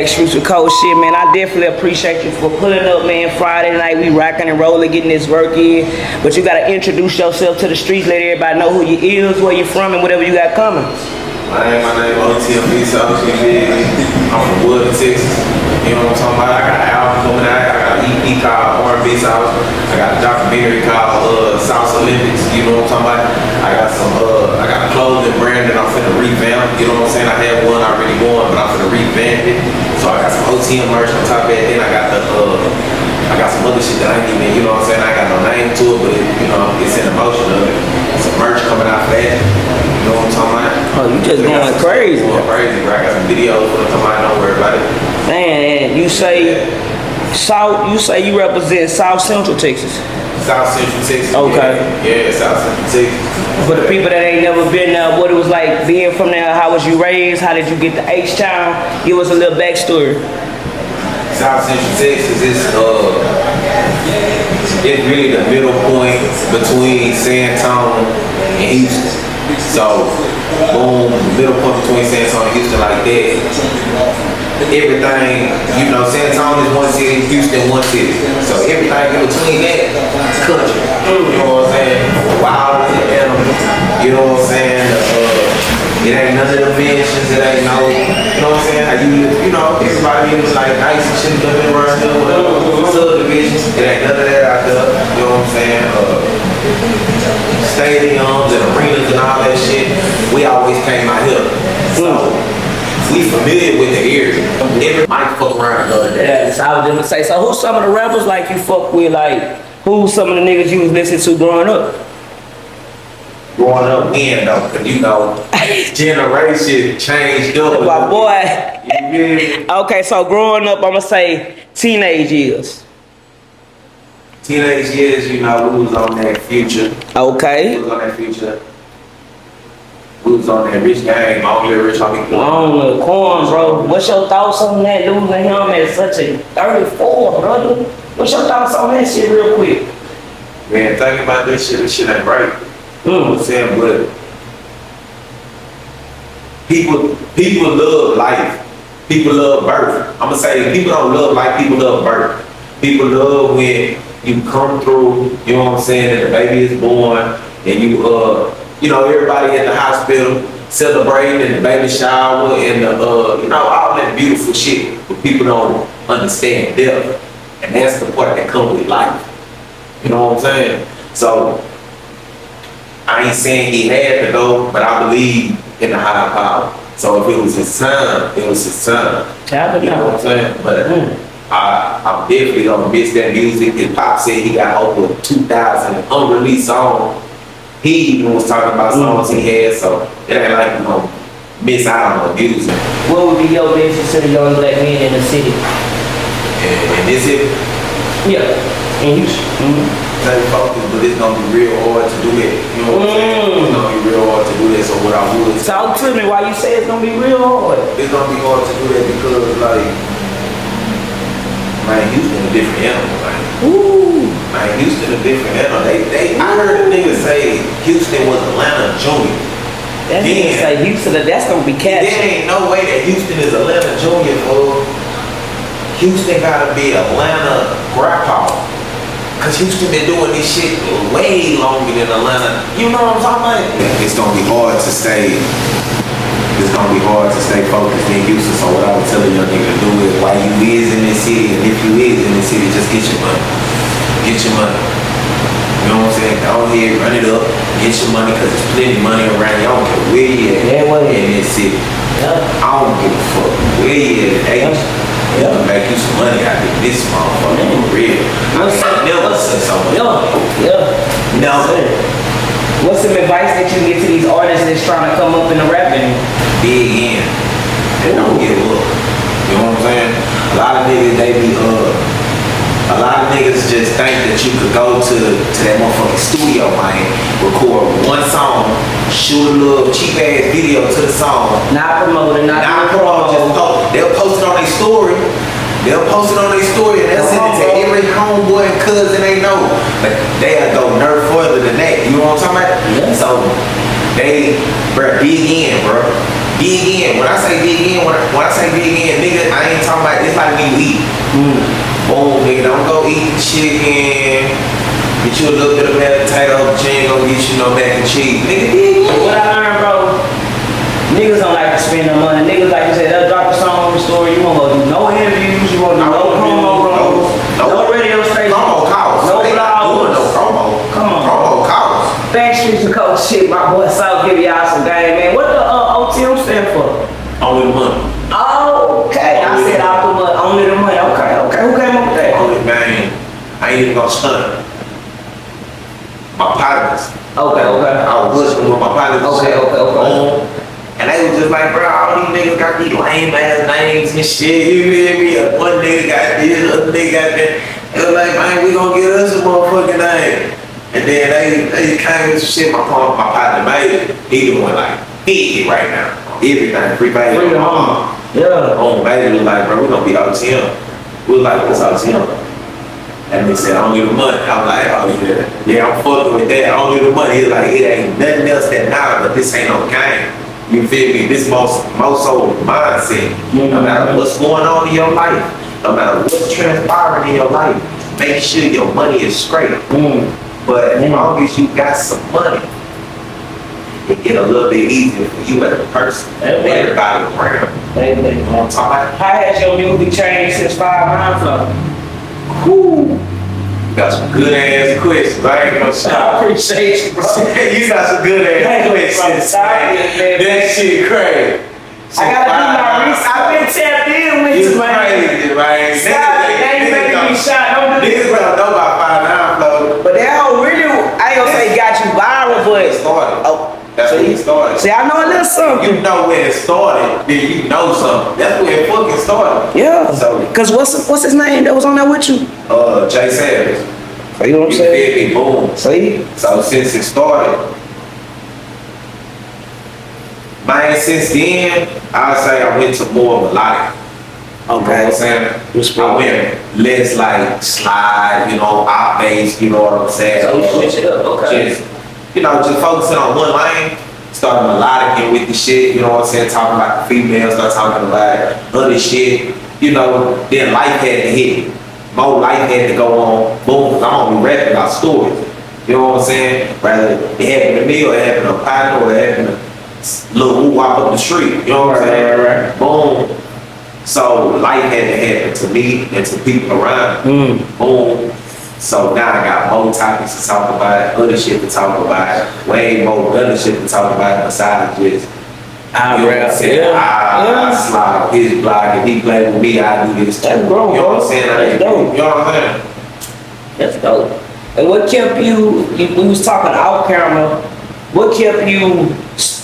back, Streets with Cold shit, man. I definitely appreciate you for pulling up, man. Friday night, we rocking and rolling, getting this work in. But you gotta introduce yourself to the streets, let everybody know who you is, where you from, and whatever you got coming. My name OTM BSAUCE. I'm from Wood, Texas. You know what I'm talking about? I got an album coming out. I got an EP called R&B Sauce. I got a documentary called Sauce Olympics. You know what I'm talking about? I got a clothing brand that I'm finna revamp. You know what I'm saying? I had one already going, but I'm finna revamp it. So I got some OTM merch on top of that. Then I got some other shit that I ain't even, you know what I'm saying? I got no name to it, but it's in the motion of it. Some merch coming out for that. You know what I'm talking about? Oh, you just going crazy. Going crazy, bro. I got some videos gonna come out, don't worry about it. Man, you say you represent South Central Texas. South Central Texas. Okay. Yeah, South Central Texas. For the people that ain't never been there, what it was like being from there, how was you raised, how did you get to H-Town? Give us a little backstory. South Central Texas is it's really the middle point between San Antonio and Houston. So, boom, middle point between San Antonio and Houston like that. Everything, you know, San Antonio is one city, Houston one city. So everything in between that, country. You know what I'm saying? Wild animals. You know what I'm saying? It ain't none of the mansions, it ain't no, you know what I'm saying? You know, everybody is like nice and shit living around here, whatever, subdivisions. It ain't none of that out there, you know what I'm saying? Stadiums and arenas and all that shit. We always came out here. So, we familiar with the area. Everybody fuck around the other day. Yeah, so I was just gonna say, so who's some of the rappers like you fuck with, like, who's some of the niggas you was listening to growing up? Growing up when though, cause you know, generation changed up. My boy. Yeah. Okay, so growing up, I'ma say teenage years. Teenage years, you know, we was on that Future. Okay. We was on that Future. We was on that Rich Gang, only Rich Homie Quan. Quan, bro. What's your thoughts on that, losing him at such a 34, brother? What's your thoughts on that shit real quick? Man, thinking about this shit ain't right. You know what I'm saying? But people love life. People love birth. I'ma say people don't love life, people love birth. People love when you come through, you know what I'm saying, and the baby is born, and you know, everybody at the hospital celebrating and the baby shower and you know, all that beautiful shit. But people don't understand death. And that's the part that comes with life. You know what I'm saying? So I ain't saying he had to go, but I believe in the higher power. So if it was his time, it was his time. You know what I'm saying? But I'm definitely gonna miss that music. And Pop said he got over 2,000 unreleased songs. He even was talking about songs he had, so it ain't like you gonna miss out on the music. What would be your message to the young black men in the city? And is it? Yeah, in Houston. Stay focused, but it's gonna be real hard to do that. You know what I'm saying? It's gonna be real hard to do that. So what I would talk to me why you say it's gonna be real hard. It's gonna be hard to do that because like Houston a different animal, man. Houston a different animal. I heard a nigga say Houston was Atlanta Junior. That nigga say Houston, that's gonna be catchy. There ain't no way that Houston is Atlanta Junior, fool. Houston gotta be Atlanta Grandpa. Cause Houston been doing this shit way longer than Atlanta. You know what I'm talking about? It's gonna be hard to stay. It's gonna be hard to stay focused in Houston. So what I would tell a young nigga to do is, while you is in this city, and if you is in this city, just get your money. Get your money. You know what I'm saying? Go ahead, run it up, get your money, cause there's plenty of money around. Y'all don't care where you at in this city. I don't give a fuck where you at. Make you some money out of this motherfucker, for real. I never said something. Never. What's some advice that you give to these artists that's trying to come up in the rapping? Dig in. And don't give up. You know what I'm saying? A lot of niggas just think that you could go to that motherfucking studio, man, record one song, shoot a little cheap ass video to the song. Not promoting, not promoting, just post. They'll post it on their story. And they'll send it to every homeboy and cousin they know. But they'll go nerve further than that. You know what I'm talking about? Yeah. So they, bro, dig in, bro. dig in. When I say dig in, when I say dig in, nigga, I ain't talking about it's like when you eat. Boom, nigga, don't go eat chicken. Get you a little bit of mashed potato, but you ain't gonna get you no mac and cheese. Nigga, dig in. What I learned, bro, niggas don't like to spend no money. Niggas, like you said, they'll drop a song on the store. You won't go do no interviews. You won't do no promo rolls. No radio station. Promo calls. No blogs. No promo. Come on. Promo calls. Backstreet's and coach shit. My boy South give y'all some game, man. What the OTM stand for? Only the money. Oh, okay. I said out the money. Only the money. Okay. Who came up with that? Only, man. I ain't even gonna stunt. My partners. Okay. I was listening with my partners. Okay. And they was just like, bro, all these niggas got these lame ass names and shit. You feel me? One nigga got this, other nigga got that. They was like, man, we gonna get us a motherfucking name. And then they came with some shit. My partner made it. He the one like big right now. Everything free baby. Free home. Yeah. Home baby was like, bro, we gonna be OTM. We was like, what's OTM? And they said, only the money. I'm like, oh yeah, I'm fucking with that. Only the money. He's like, it ain't nothing else that matters, but this ain't no game. You feel me? This most old mindset. No matter what's going on in your life, no matter what's transpiring in your life, make sure your money is straight. But as long as you got some money, it get a little bit easier for you as a person. Everybody around. You know what I'm talking about? How has your music changed since 5 Flow? Whoo! You got some good ass questions. I ain't gonna stop. I appreciate you, bro. You got some good ass questions. That shit crazy. I gotta do my research. I've been tapped in with you, man. Crazy, man. Stop it. They ain't making me shot. Don't do Niggas this. don't know about 5 Flow. But that whole really, I ain't gonna say got you viral, but It started. oh, That's when it started. see, I know a little something. You know when it started, then you know something. That's when it fucking started. Yeah. So, Cause what's his name that was on there with you? Jay Savage. So you know what I'm You saying? feel me? Boom. See? So since it started, man, since then, I would say I went to more melodic. You know what I'm saying? I went less like slide, you know, op bass, you know what I'm saying? So you switch it up, okay. Just, just focusing on one lane, starting melodic with the shit, you know what I'm saying? Talking about the females, start talking about other shit, then life had to hit. More life had to go on, boom, because I'm gonna be rapping about stories. You know what I'm saying? Rather it happened to me or it happened to a partner or it happened to little woo walk up the street. You know what I'm saying? Right. Boom. So life had to happen to me and to people around. Boom. So now I got more topics to talk about, other shit to talk about, way more other shit to talk about besides just I slide on his block and he play with me, I do this too. That's grown, you know what I'm saying? That's dope. You know what I'm saying? That's dope. And what kept you, we was talking out camera, what kept you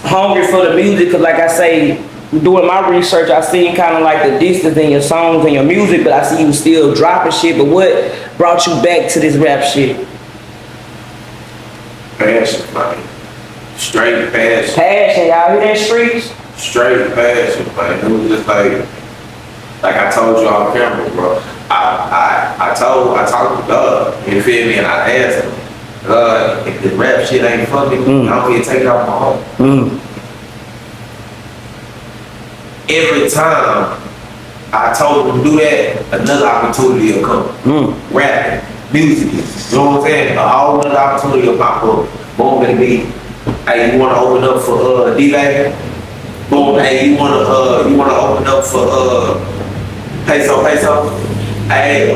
hungry for the music? Cause like I say, doing my research, I seen kind of like the distance in your songs and your music, but I see you still dropping shit. But what brought you back to this rap shit? Passion, man. Straight passion. Passion, y'all hear that streets? Straight passion, man. It was just like I told you on camera, bro. I talked to God, you feel me, and I asked him, God, if the rap shit ain't for me, I don't need to take it off my own. Every time I told him to do that, another opportunity will come. Rapping, music, you know what I'm saying? A whole other opportunity will pop up. Boom, baby. Hey, you wanna open up for D-Bag? Boom, hey, you wanna open up for Peso? Hey,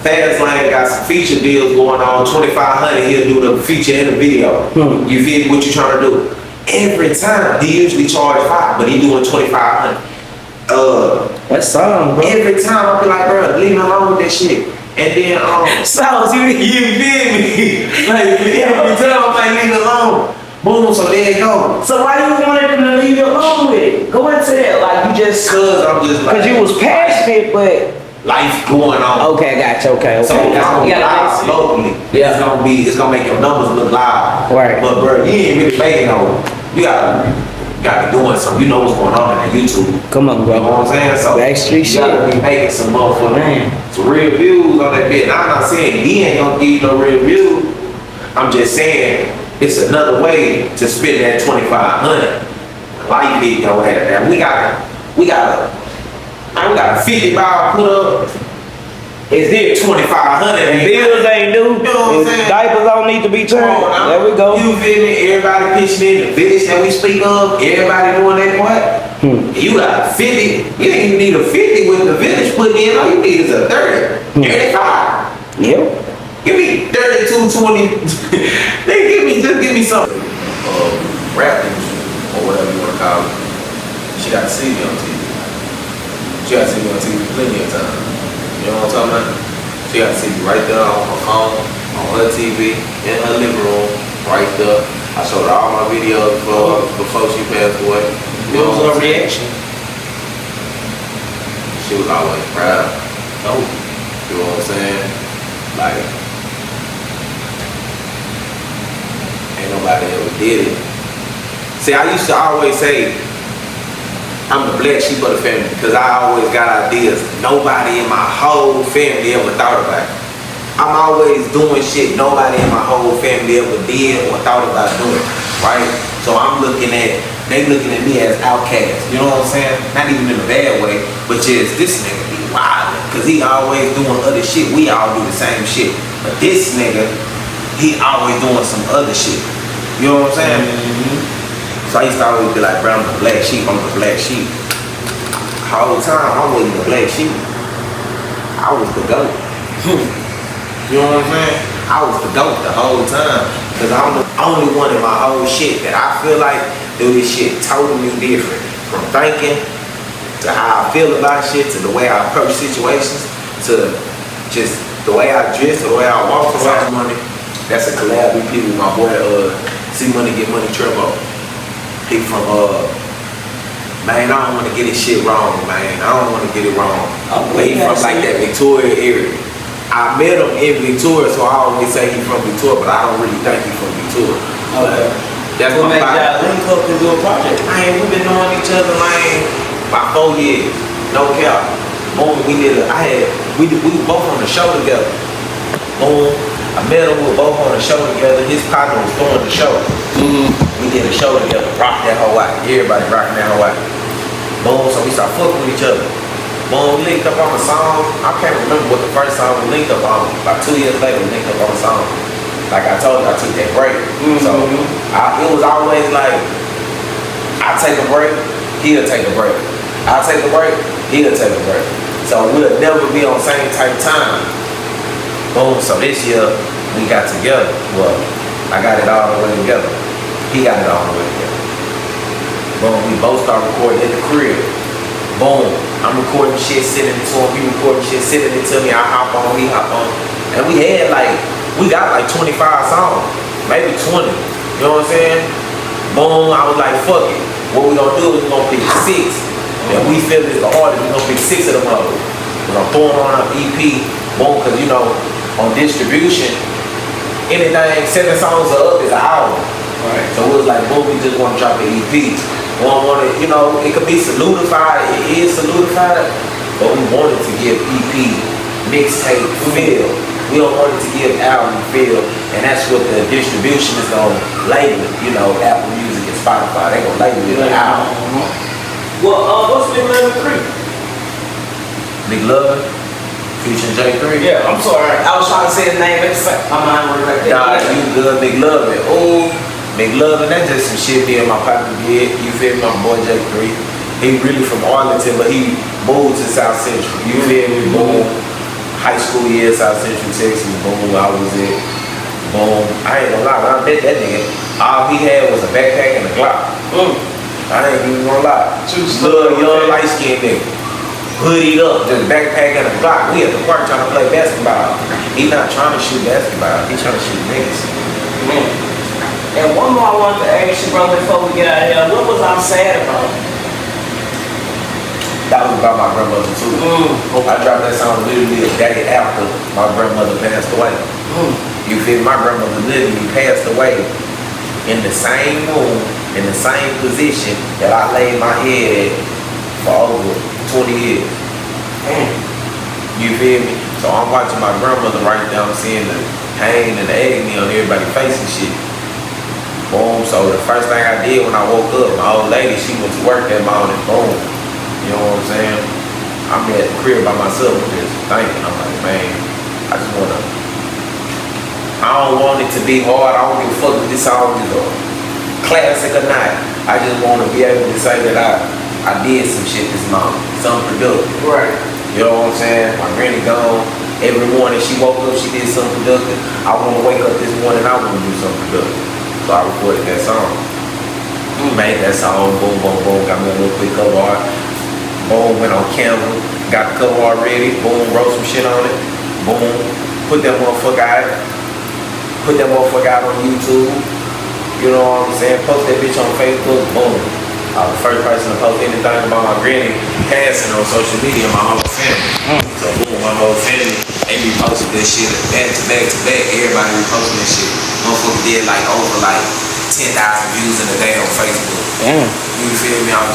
Fast Lane got some feature deals going on, 2,500, he'll do the feature in the video. You feel what you trying to do? Every time, he usually charge 5, but he doing 2,500. That's something, bro. Every time I be like, bro, leave me alone with that shit. And then, so you feel me? Like, every time I'm like, leave it alone. Boom, so there you go. So why you wanted them to leave you alone with it? Go into that, like you just... Cause I'm just like... Cause you was passionate, but... Life going on. Okay, I got you, okay. So that's gonna be loud locally. Yeah. It's gonna make your numbers look loud. Right. But bro, you ain't really making no... You gotta be doing something. You know what's going on in that YouTube. Come on, bro. You know what I'm saying? So Backstreet shit. You gotta be making some motherfucking some real views on that bit. Now, I'm not saying he ain't gonna give you no real views. I'm just saying it's another way to spend that 2,500. life hit your ass. Now we got a 50 ball put up. It's there 2,500 And bills ain't due. You know what I'm saying? Diapers don't need to be turned. There we go. You feel me? Everybody pitching in the village that we speak of. Everybody doing that what? You got a 50. You ain't even need a 50 with the village putting in. All you need is a 30. 35. Yep. Give me 32, 20. Just give me something. Rap or whatever you want to call it. She got to see me on TV. She got to see me on TV plenty of times. You know what I'm talking about? She got to see me right there on her phone, on her TV, in her living room, right there. I showed her all my videos before she passed away. What was her reaction? She was always proud. Oh. You know what I'm saying? Like, ain't nobody ever did it. See, I used to always say, I'm the black sheep of the family because I always got ideas nobody in my whole family ever thought about. I'm always doing shit nobody in my whole family ever did or thought about doing, right? So they looking at me as outcast, you know what I'm saying? Not even in a bad way, but just this nigga be wild because he always doing other shit. We all do the same shit, but this nigga, he always doing some other shit. You know what I'm saying? Mm-hmm. So I used to always be like, bro, I'm the black sheep, I'm the black sheep. The whole time, I wasn't the black sheep. I was the goat. You know what I'm saying? I was the goat the whole time. Because I'm the only one in my whole shit that I feel like do this shit totally different. From thinking, to how I feel about shit, to the way I approach situations, to just the way I dress, to the way I walk around money. That's a collab with people, my boy, See Money Get Money Trevor. He from, man, I don't want to get his shit wrong, man. I don't want to get it wrong. But he from like that Victoria area. I met him in Victoria, so I always say he's from Victoria, but I don't really think he's from Victoria. Okay. That's what my made y'all link up and do a project? Man, we've been knowing each other, man, about 4 years. No cap. Boom, we were both on the show together. Boom. I met him, we were both on the show together. His partner was doing the show. We did a show together, rock that whole out. Everybody rocking that whole out. Boom, so we started fucking with each other. Boom, we linked up on a song. I can't remember what the first song we linked up on. About 2 years later, we linked up on a song. Like I told you, I took that break. So it was always like, I take a break, he'll take a break. I'll take a break, he'll take a break. So we'll never be on the same type of time. Boom, so this year we got together. Well, I got it all the way together. He got it all the way together. Boom, we both start recording at the crib. Boom, I'm recording shit, sending it to him. He recording shit, sending it to me. I hop on, he hop on. And we got like 25 songs, maybe 20. You know what I'm saying? Boom, I was like, fuck it. What we gonna do is we gonna pick 6. And we feel it's the hardest, we gonna pick 6 of them up. We're gonna throw them on our EP. Boom, cause you know, on distribution, anything 7 songs or up is an album. Right. So it was like, boom, we just want to drop an EP. We don't want it, you know, it could be solidified, it is solidified, but we wanted to give EP, mixtape feel. We don't want it to give album feel, and that's what the distribution is gonna label it. You know, Apple Music and Spotify, they gonna label it an album. Well, what's Big Love Creek? Big Love? Featuring J3? Yeah, I'm sorry. I was trying to say his name, but my mind went right there. Nah, you good, Big Love. Oh, Big Love, and that's just some shit me and my partner did. You feel me? My boy J3. He really from Arlington, but he moved to South Central. You feel me? Boom. High school years, South Central, Texas. Boom, I was it. Boom. I ain't gonna lie, when I met that nigga, all he had was a backpack and a Glock. I ain't even gonna lie. Little young light skinned nigga. Hoodied up, just backpack and a Glock. We at the park trying to play basketball. He not trying to shoot basketball. He trying to shoot niggas. And one more I wanted to ask you, bro, before we get out of here. What was I sad about? That was about my grandmother too. I dropped that song literally a day after my grandmother passed away. You feel me? My grandmother literally passed away in the same room, in the same position that I laid my head at for over 20 years. You feel me? So I'm watching my grandmother right now, I'm seeing the pain and the agony on everybody's face and shit. Boom. So the first thing I did when I woke up, my old lady, she went to work that morning. Boom. You know what I'm saying? I'm at the crib by myself just thinking. I'm like, man, I don't want it to be hard. I don't give a fuck if this song is a classic or not. I just want to be able to say that I did some shit this morning. Something productive. Right. You know what I'm saying? My granny gone. Every morning she woke up, she did something productive. I want to wake up this morning, I want to do something productive. So I recorded that song. Made that song, boom, boom, boom. Got me a little quick cover art. Boom, went on Canva. Got the cover art ready. Boom, wrote some shit on it. Boom, put that motherfucker out. Put that motherfucker out on YouTube. You know what I'm saying? Post that bitch on Facebook. Boom. I was the first person to post anything about my granny passing on social media, my whole family. So boom, my whole family, they reposted that shit back to back to back. Everybody reposting that shit. Motherfucker did like over like 10,000 views in a day on Facebook. Damn. You feel me? I'm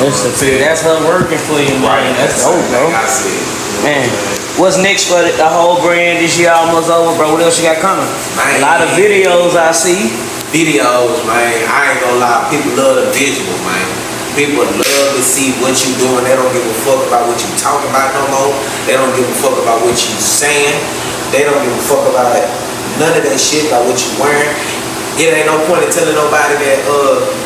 just like, that's her working for you, man. right. That's dope, bro. Like I said. Man, what's next for the whole brand? This year almost over, bro. What else you got coming? Man. A lot of videos I see. Videos, man. I ain't gonna lie. People love the visual, man. People love to see what you doing. They don't give a fuck about what you talking about no more. They don't give a fuck about what you saying. They don't give a fuck about none of that shit about what you wearing. It ain't no point in telling nobody that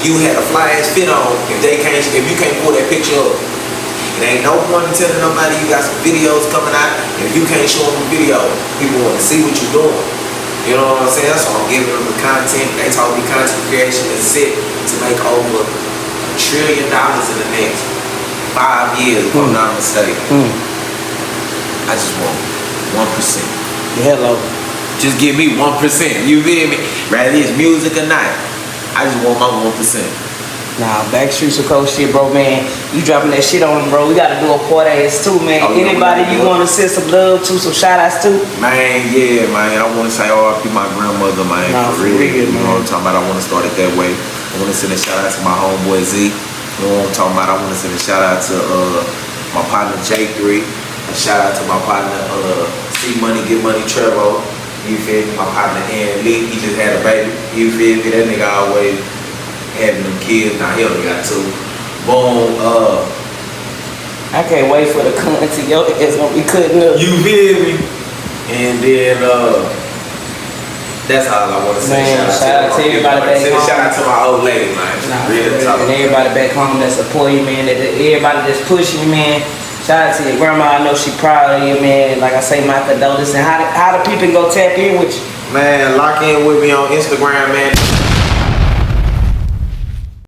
you had a fly ass fit on if you can't pull that picture up. It ain't no point in telling nobody you got some videos coming out if you can't show them the video. People want to see what you're doing. You know what I'm saying? So I'm giving them the content. They told me content creation is set to make over $1 trillion in the next 5 years, if I'm not mistaken. I just want 1%. Hello. Just give me 1%. You feel me? Rather it's music or not. I just want my 1%. Nah, Backstreets of Coast shit, bro, man. You dropping that shit on them, bro. We gotta do a Portass too, man. Oh, yeah, anybody you wanna send some love to, some shout outs to? Man, yeah, man. I wanna say RIP my grandmother, man. Nah, for real. You man. know what I'm talking about? I wanna start it that way. I wanna send a shout out to my homeboy Z. You know what I'm talking about? I wanna send a shout out to my partner J3. A shout out to my partner C Money, Get Money Trevo. You feel me? My partner Ann Lee, he just had a baby. You feel me? That nigga always having them kids. Now he only got 2. Boom. I can't wait for the content. Yo, it's gonna be cutting up. You feel me? And then that's all I want to say. Man, shout out to everybody back home. Shout out to my old lady, man. Real talk. And everybody back home that support you, man. Everybody that's pushing you, man. Shout out to your grandma. I know she proud of you, man. Like I say, my condolences. And how do people go tap in with you? Man, lock in with me on Instagram, man.